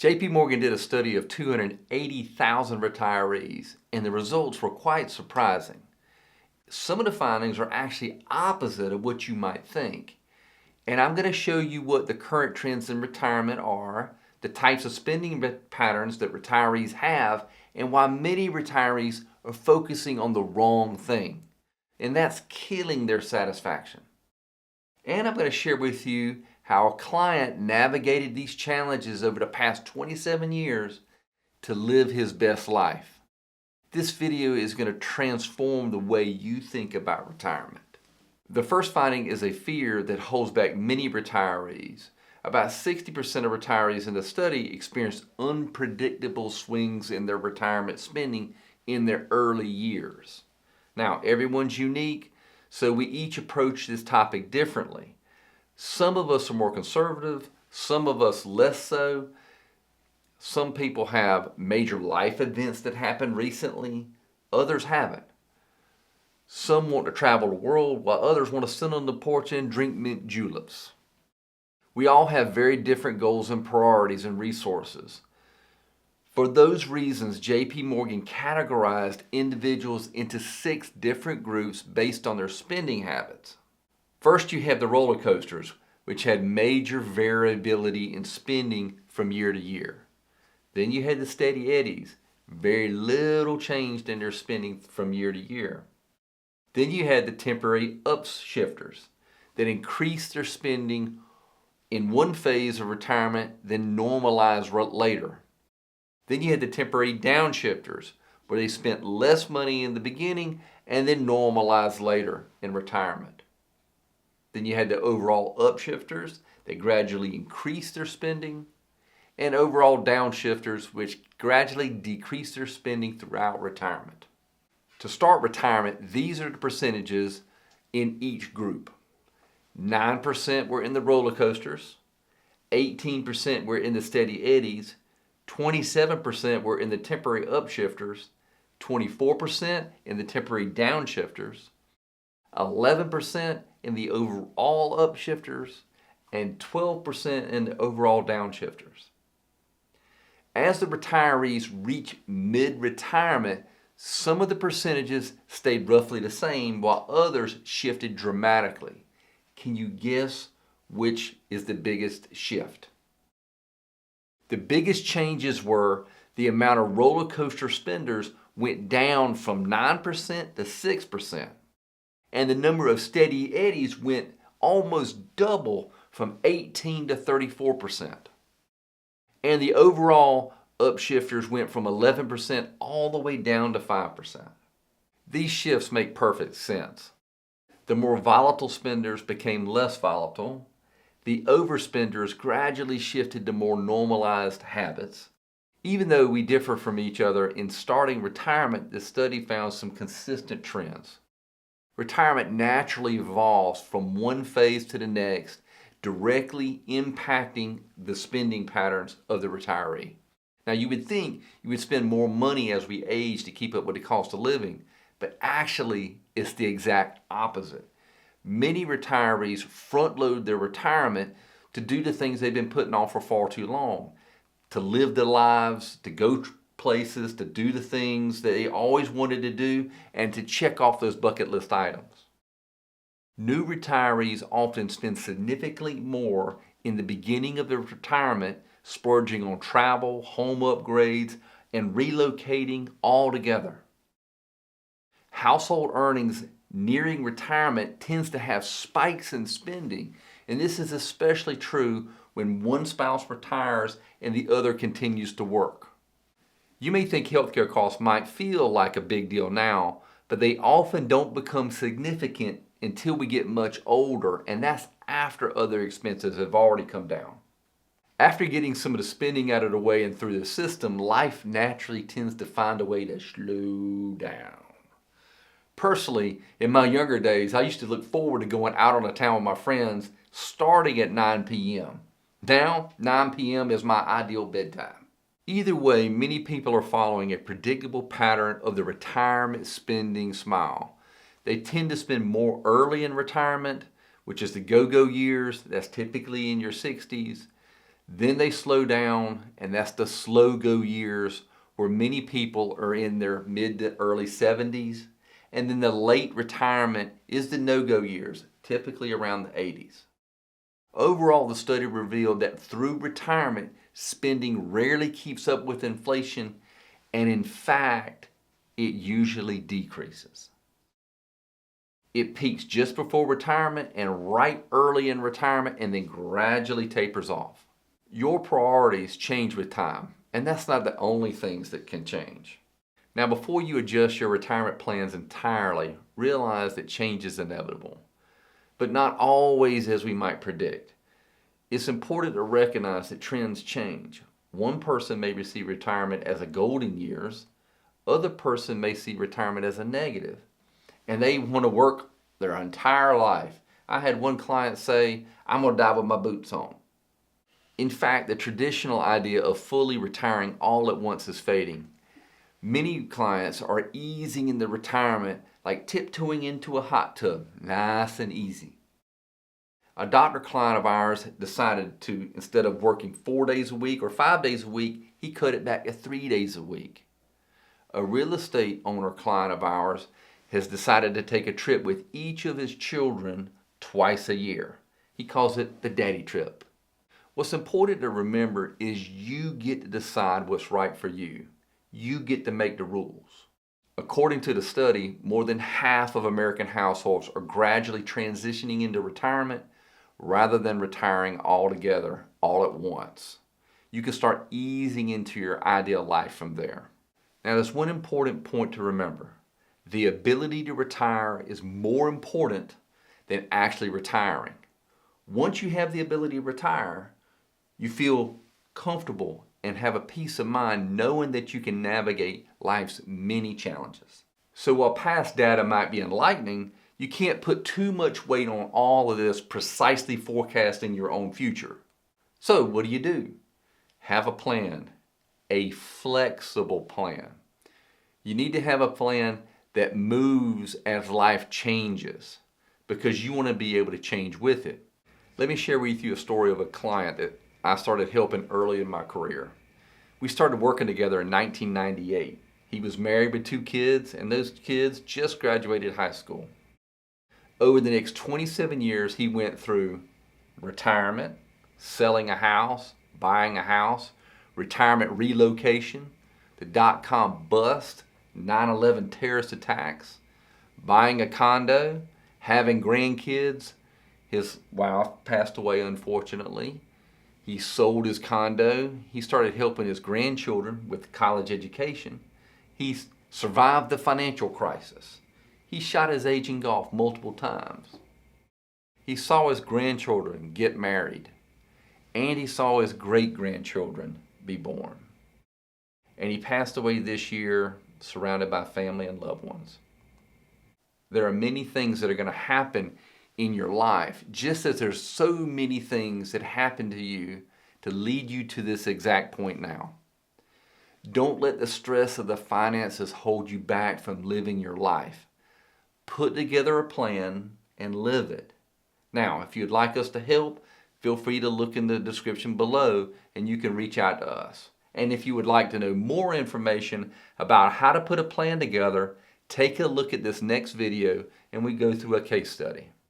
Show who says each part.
Speaker 1: JP Morgan did a study of 280,000 retirees, and the results were quite surprising. Some of the findings are actually opposite of what you might think. And I'm going to show you what the current trends in retirement are, the types of spending patterns that retirees have, and why many retirees are focusing on the wrong thing. And that's killing their satisfaction. And I'm going to share with you how a client navigated these challenges over the past 27 years to live his best life. This video is going to transform the way you think about retirement. The first finding is a fear that holds back many retirees. About 60% of retirees in the study experienced unpredictable swings in their retirement spending in their early years. Now, everyone's unique, so we each approach this topic differently. Some of us are more conservative, some of us less so. Some people have major life events that happened recently, others haven't. Some want to travel the world, while others want to sit on the porch and drink mint juleps. We all have very different goals and priorities and resources. For those reasons, JP Morgan categorized individuals into 6 different groups based on their spending habits. First, you have the roller coasters, which had major variability in spending from year to year. Then you had the steady eddies, very little changed in their spending from year to year. Then you had the temporary upshifters that increased their spending in one phase of retirement, then normalized later. Then you had the temporary downshifters, where they spent less money in the beginning and then normalized later in retirement. Then you had the overall upshifters that gradually increased their spending, and overall downshifters which gradually decreased their spending throughout retirement. To start retirement, these are the percentages in each group. 9% were in the roller coasters, 18% were in the steady eddies, 27% were in the temporary upshifters, 24% in the temporary downshifters, 11% in the overall upshifters, and 12% in the overall downshifters. As the retirees reach mid-retirement, some of the percentages stayed roughly the same while others shifted dramatically. Can you guess which is the biggest shift? The biggest changes were the amount of roller coaster spenders went down from 9% to 6%, and the number of steady eddies went almost double from 18 to 34%. And the overall upshifters went from 11% all the way down to 5%. These shifts make perfect sense. The more volatile spenders became less volatile. The overspenders gradually shifted to more normalized habits. Even though we differ from each other in starting retirement, the study found some consistent trends. Retirement naturally evolves from one phase to the next, directly impacting the spending patterns of the retiree. Now, you would think you would spend more money as we age to keep up with the cost of living, but actually it's the exact opposite. Many retirees front load their retirement to do the things they've been putting off for far too long, to live their lives, to go places, to do the things that they always wanted to do, and to check off those bucket list items. New retirees often spend significantly more in the beginning of their retirement, splurging on travel, home upgrades, and relocating altogether. Household earnings nearing retirement tends to have spikes in spending, and this is especially true when one spouse retires and the other continues to work. You may think healthcare costs might feel like a big deal now, but they often don't become significant until we get much older, and that's after other expenses have already come down. After getting some of the spending out of the way and through the system, life naturally tends to find a way to slow down. Personally, in my younger days, I used to look forward to going out on the town with my friends starting at 9 p.m. Now, 9 p.m. is my ideal bedtime. Either way, many people are following a predictable pattern of the retirement spending smile. They tend to spend more early in retirement, which is the go-go years. That's typically in your 60s. Then they slow down, and that's the slow go years where many people are in their mid to early 70s. And then the late retirement is the no-go years, typically around the 80s. Overall, the study revealed that through retirement, spending rarely keeps up with inflation, and in fact, it usually decreases. It peaks just before retirement and right early in retirement, and then gradually tapers off. Your priorities change with time, and that's not the only things that can change. Now, before you adjust your retirement plans entirely, realize that change is inevitable, but not always as we might predict. It's important to recognize that trends change. One person may receive retirement as a golden years, other person may see retirement as a negative, and they want to work their entire life. I had one client say, "I'm going to die with my boots on." In fact, the traditional idea of fully retiring all at once is fading. Many clients are easing into retirement like tiptoeing into a hot tub, nice and easy. A doctor client of ours decided to, instead of working 4 days a week or 5 days a week, he cut it back to 3 days a week. A real estate owner client of ours has decided to take a trip with each of his children twice a year. He calls it the daddy trip. What's important to remember is you get to decide what's right for you. You get to make the rules. According to the study, more than half of American households are gradually transitioning into retirement rather than retiring altogether all at once. You can start easing into your ideal life from there. Now, there's one important point to remember. The ability to retire is more important than actually retiring. Once you have the ability to retire, you feel comfortable and have a peace of mind knowing that you can navigate life's many challenges. So while past data might be enlightening, you can't put too much weight on all of this precisely forecasting your own future. So what do? Have a plan, a flexible plan. You need to have a plan that moves as life changes because you want to be able to change with it. Let me share with you a story of a client that I started helping early in my career. We started working together in 1998. He was married with 2 kids, and those kids just graduated high school. Over the next 27 years, he went through retirement, selling a house, buying a house, retirement relocation, the dot-com bust, 9/11 terrorist attacks, buying a condo, having grandkids. His wife passed away, unfortunately. He sold his condo. He started helping his grandchildren with college education. He survived the financial crisis. He shot his age in golf multiple times. He saw his grandchildren get married. And he saw his great-grandchildren be born. And he passed away this year surrounded by family and loved ones. There are many things that are going to happen in your life, just as there's so many things that happen to you to lead you to this exact point now. Don't let the stress of the finances hold you back from living your life. Put together a plan and live it. Now, if you'd like us to help, feel free to look in the description below and you can reach out to us. And if you would like to know more information about how to put a plan together, take a look at this next video and we go through a case study.